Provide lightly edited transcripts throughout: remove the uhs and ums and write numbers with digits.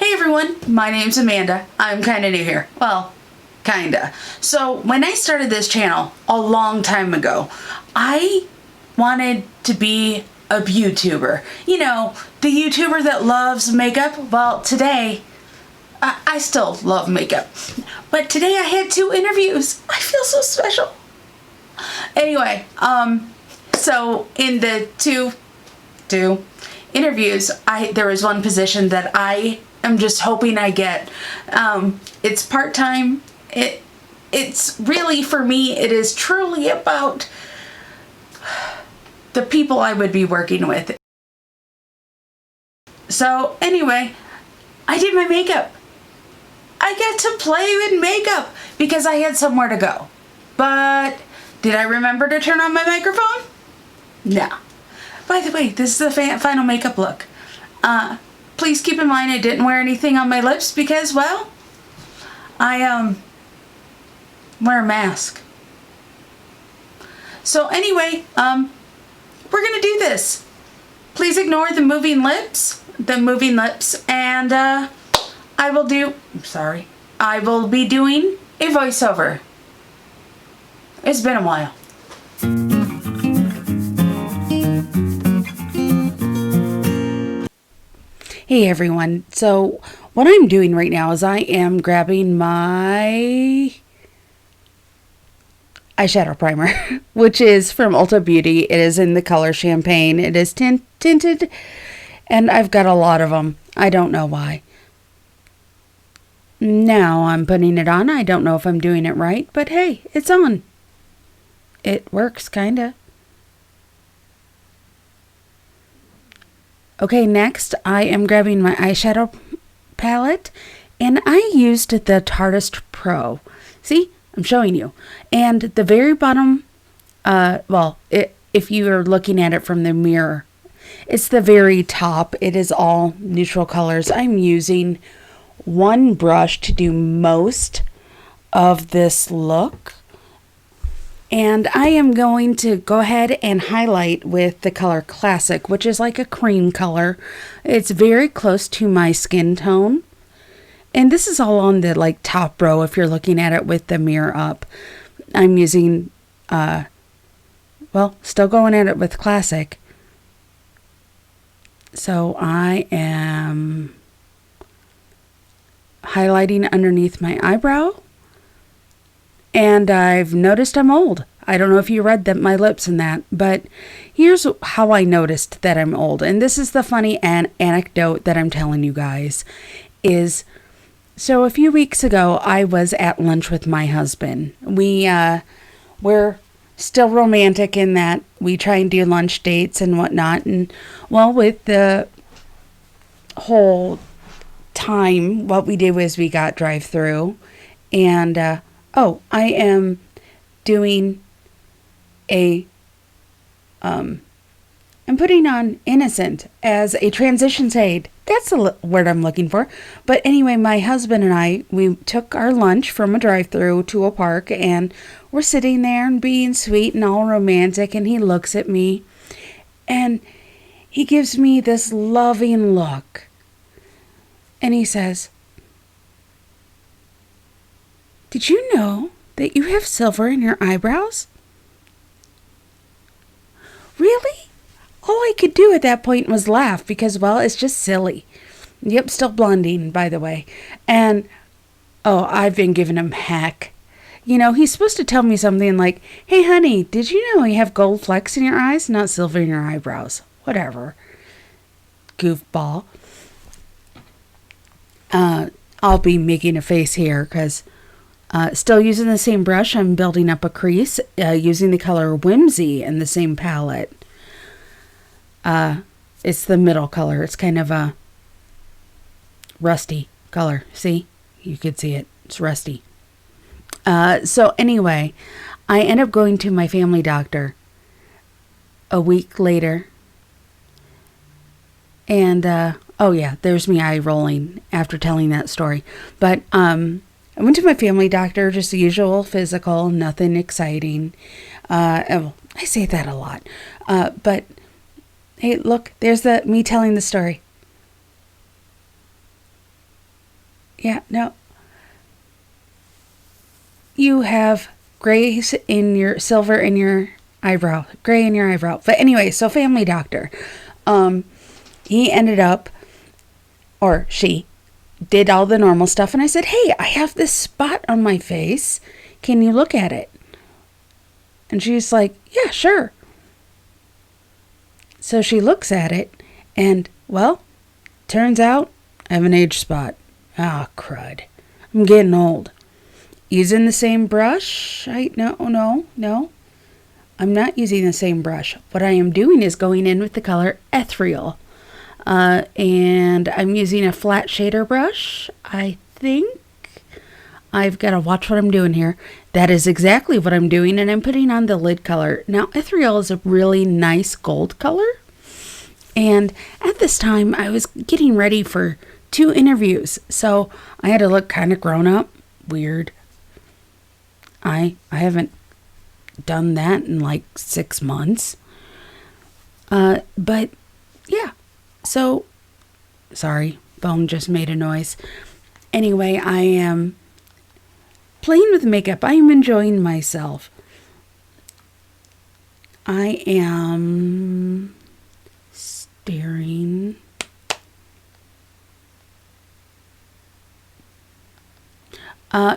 Hey everyone, my name's Amanda. I'm kind of new here. Well, kinda. So when I started this channel a long time ago, I wanted to be a YouTuber. You know, the YouTuber that loves makeup. Well, today, I still love makeup. But today I had 2 interviews. I feel so special. Anyway, so in the two interviews, there was one position that I am just hoping I get. It's part-time. It's really, for me, it is truly about the people I would be working with. So anyway, I did my makeup. I got to play with makeup because I had somewhere to go. But did I remember to turn on my microphone? No. By the way, this is the final makeup look. Please keep in mind I didn't wear anything on my lips because, well, I wear a mask. So anyway, we're gonna do this. Please ignore the moving lips, and I will be doing a voiceover. It's been a while. Hey everyone, so what I'm doing right now is I am grabbing my eyeshadow primer, which is from Ulta Beauty. It is in the color Champagne. It is tinted, and I've got a lot of them. I don't know why. Now I'm putting it on. I don't know if I'm doing it right, but hey, it's on. It works, kinda. Okay, next I am grabbing my eyeshadow palette, and I used the Artist Pro. See, I'm showing you. And the very bottom, if you are looking at it from the mirror, it's the very top. It is all neutral colors. I'm using one brush to do most of this look. And I am going to go ahead and highlight with the color Classic, which is like a cream color. It's very close to my skin tone. And this is all on the top row if you're looking at it with the mirror up. I'm using, still going at it with Classic. So I am highlighting underneath my eyebrow. And I've noticed I'm old. I don't know if you read my lips in that, but here's how I noticed that I'm old. And this is the funny anecdote that I'm telling you guys is, so a few weeks ago, I was at lunch with my husband. We're still romantic in that we try and do lunch dates and whatnot. And well, with the whole time, what we did was we got drive-through, and I am doing I'm putting on Innocent as a transitions aid. That's the word I'm looking for. But anyway, my husband and I, we took our lunch from a drive-through to a park, and we're sitting there and being sweet and all romantic, and he looks at me, and he gives me this loving look, and he says, "Did you know that you have silver in your eyebrows?" Really? All I could do at that point was laugh because, well, it's just silly. Yep, still blonding, by the way. And, I've been giving him heck. You know, he's supposed to tell me something like, "Hey, honey, did you know you have gold flecks in your eyes, not silver in your eyebrows?" Whatever. Goofball. I'll be making a face here because still using the same brush, I'm building up a crease using the color Whimsy in the same palette. It's the middle color. It's kind of a rusty color. See? You could see it. It's rusty. So anyway, I end up going to my family doctor a week later. And, there's me eye rolling after telling that story. But, I went to my family doctor, just the usual physical, nothing exciting. I say that a lot. But, hey, look, there's me telling the story. Yeah, no. You have grays in your silver in your eyebrow, gray in your eyebrow. But anyway, so family doctor. Um, he ended up, or she, did all the normal stuff. And I said, hey, I have this spot on my face. Can you look at it? And she's like, yeah, sure. So she looks at it, and, well, turns out I have an age spot. Ah, crud. I'm getting old. Using the same brush? No. I'm not using the same brush. What I am doing is going in with the color ethereal. And I'm using a flat shader brush. I think I've got to watch what I'm doing here. That is exactly what I'm doing, and I'm putting on the lid color. Now, ethereal is a really nice gold color. And at this time, I was getting ready for 2 interviews. So I had to look kind of grown up. Weird. I haven't done that in like 6 months. But yeah. So, sorry, phone just made a noise. Anyway, I am playing with makeup. I am enjoying myself. I am staring.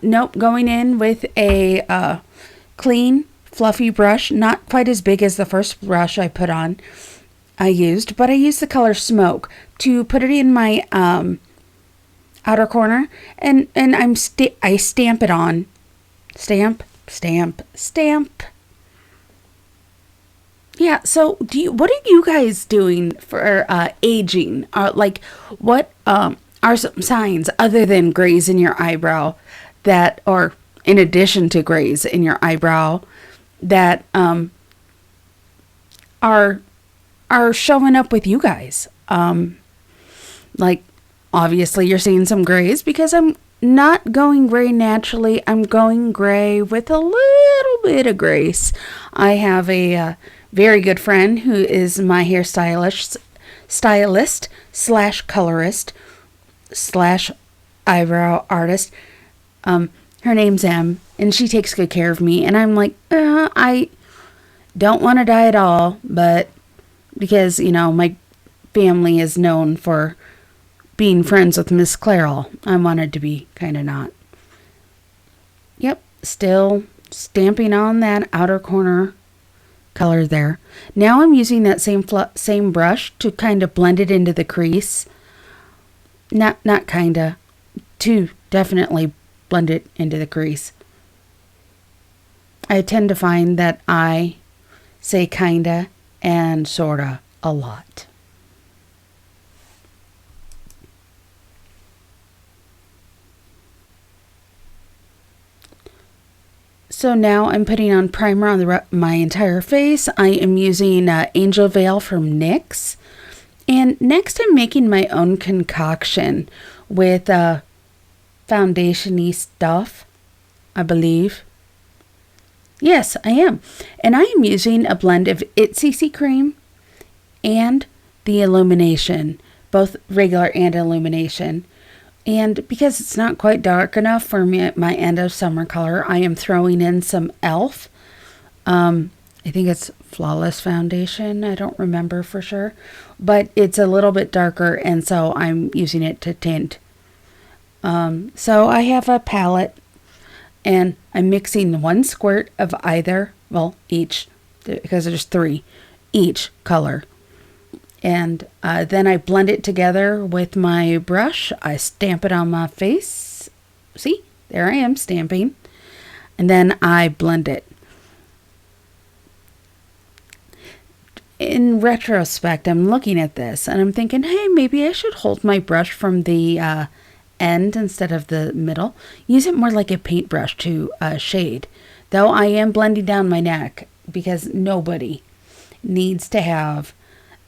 Nope, going in with a clean, fluffy brush. Not quite as big as the first brush I used, but I used the color Smoke to put it in my outer corner, and I stamp it on. Stamp. Yeah, so what are you guys doing for aging? What are some signs other than grays in your eyebrow that, or in addition to grays in your eyebrow, that are showing up with you guys? Like, obviously you're seeing some grays because I'm not going gray naturally. I'm going gray with a little bit of grace. I have a very good friend who is my hairstylist / colorist / eyebrow artist. Her name's M, and she takes good care of me. And I'm like, I don't want to dye at all, but because, my family is known for being friends with Miss Clairol, I wanted to be kind of not. Yep, still stamping on that outer corner color there. Now I'm using that same brush to kind of blend it into the crease. Not kinda, to definitely blend it into the crease. I tend to find that I say kinda and sorta a lot. So now I'm putting on primer on my entire face. I am using Angel Veil from NYX. And next I'm making my own concoction with foundation-y stuff, I believe. Yes, I am. And I am using a blend of CC cream and the illumination, both regular and illumination. And because it's not quite dark enough for me, my end of summer color, I am throwing in some e.l.f. I think it's Flawless Foundation. I don't remember for sure. But it's a little bit darker, and so I'm using it to tint. So I have a palette, and I'm mixing 1 squirt of either, each, because there's 3, each color. And then I blend it together with my brush. I stamp it on my face. See, there I am stamping. And then I blend it. In retrospect, I'm looking at this and I'm thinking, hey, maybe I should hold my brush from the end instead of the middle. Use it more like a paintbrush to shade. Though I am blending down my neck because nobody needs to have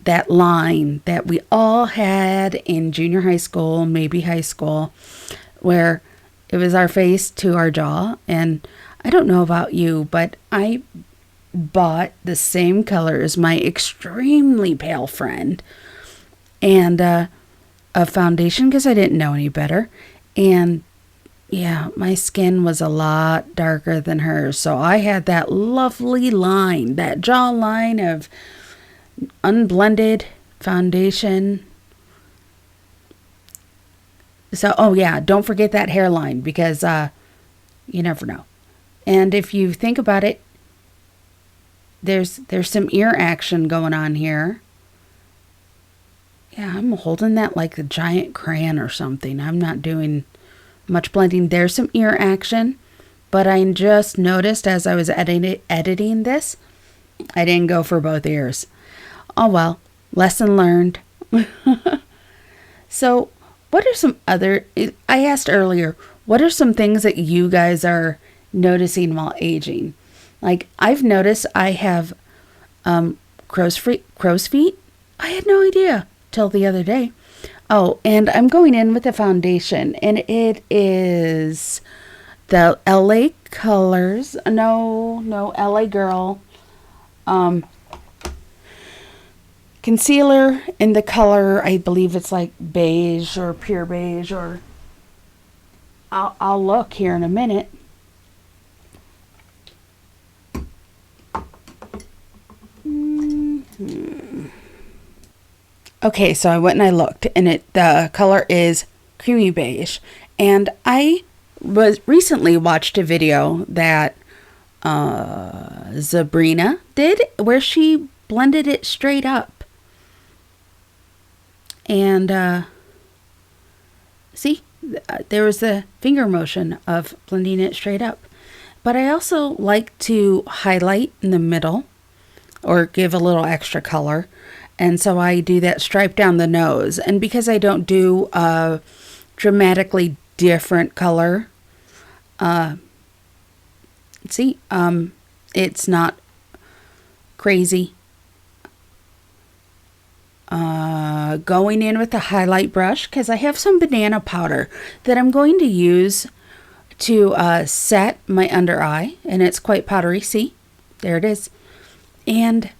that line that we all had in junior high school, maybe high school, where it was our face to our jaw. And I don't know about you, but I bought the same color as my extremely pale friend and a foundation because I didn't know any better. And yeah, my skin was a lot darker than hers. So I had that lovely line, that jawline of unblended foundation. So, oh yeah, don't forget that hairline because you never know. And if you think about it, there's some ear action going on here. Yeah, I'm holding that like a giant crayon or something. I'm not doing much blending. There's some ear action, but I just noticed as I was editing this, I didn't go for both ears. Oh well, lesson learned. So, what are some other, I asked earlier, what are some things that you guys are noticing while aging? Like, I've noticed I have crow's feet. I had no idea till the other day. Oh, and I'm going in with a foundation, and it is the LA Colors. No, LA Girl. Concealer in the color, I believe it's like beige or pure beige, or I'll look here in a minute. Okay, so I went and I looked, and the color is creamy beige. And I recently watched a video that Sabrina did, where she blended it straight up. And see, there was the finger motion of blending it straight up. But I also like to highlight in the middle or give a little extra color. And so I do that stripe down the nose. And because I don't do a dramatically different color, see, it's not crazy. Going in with the highlight brush, because I have some banana powder that I'm going to use to set my under eye. And it's quite powdery. See, there it is. And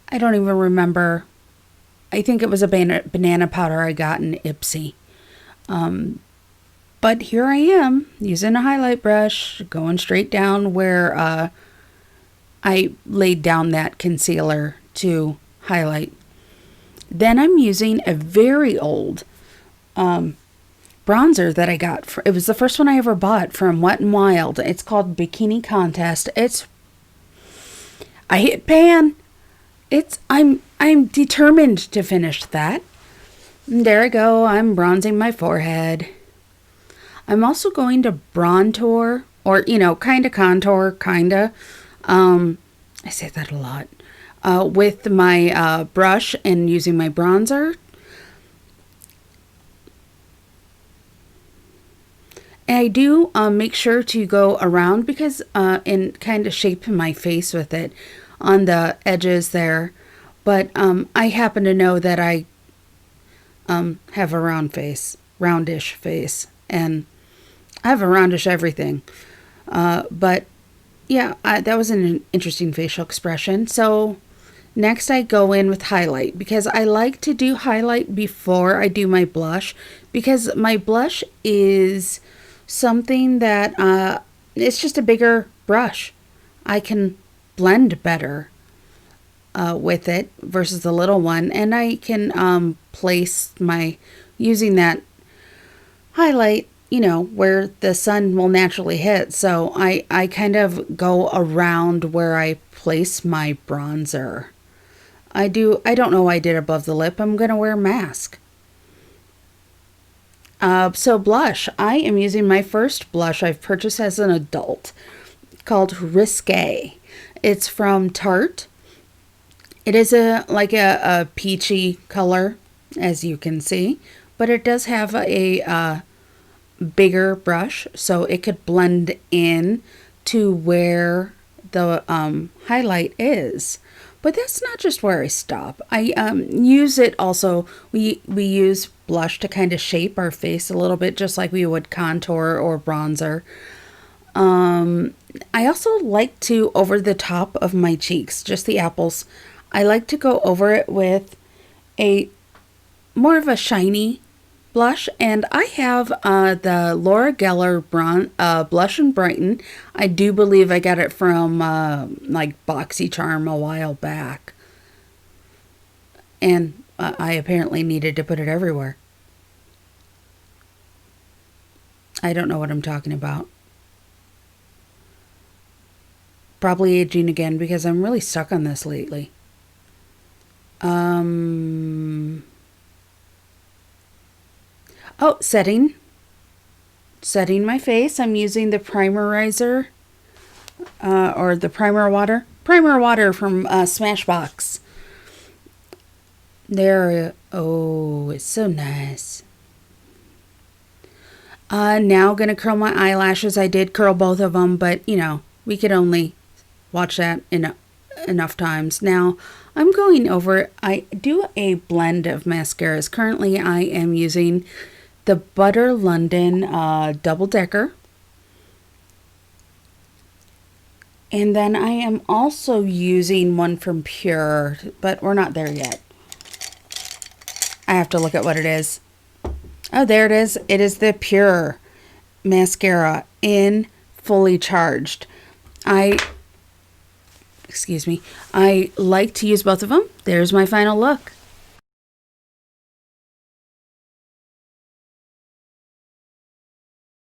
I don't even remember. I think it was a banana powder I got in Ipsy. But here I am using a highlight brush, going straight down where I laid down that concealer to highlight. Then I'm using a very old bronzer that I got. It was the first one I ever bought from Wet n Wild. It's called Bikini Contest. I hit pan. I'm determined to finish that. And there I go. I'm bronzing my forehead. I'm also going to bronzer, or kind of contour, I say that a lot. With my brush and using my bronzer. And I do make sure to go around because and kind of shape my face with it on the edges there. But I happen to know that I have a roundish face, and I have a roundish everything. But yeah, that was an interesting facial expression. So next I go in with highlight, because I like to do highlight before I do my blush, because my blush is something that it's just a bigger brush. I can blend better with it versus the little one, and I can place using that highlight where the sun will naturally hit. So I kind of go around where I place my bronzer. I don't know why I did above the lip. I'm going to wear a mask. So blush. I am using my first blush I've purchased as an adult, called Risque. It's from Tarte. It is a peachy color, as you can see, but it does have a bigger brush, so it could blend in to where the highlight is. But that's not just where I stop. I use it also. We use blush to kind of shape our face a little bit, just like we would contour or bronzer. I also like to, over the top of my cheeks, just the apples, I like to go over it with a more of a shiny blush, and I have the Laura Geller Blush and Brighten. I do believe I got it from like BoxyCharm a while back. And I apparently needed to put it everywhere. I don't know what I'm talking about. Probably aging again because I'm really stuck on this lately. Oh, setting. Setting my face. I'm using the primerizer or the primer water. Primer water from Smashbox. There. Oh, it's so nice. Now gonna curl my eyelashes. I did curl both of them, but you know, we could only watch that enough times. Now I'm going over, I do a blend of mascaras. Currently I am using the Butter London Double Decker. And then I am also using one from Pure, but we're not there yet. I have to look at what it is. Oh, there it is. It is the Pure mascara in Fully Charged. Excuse me. I like to use both of them. There's my final look.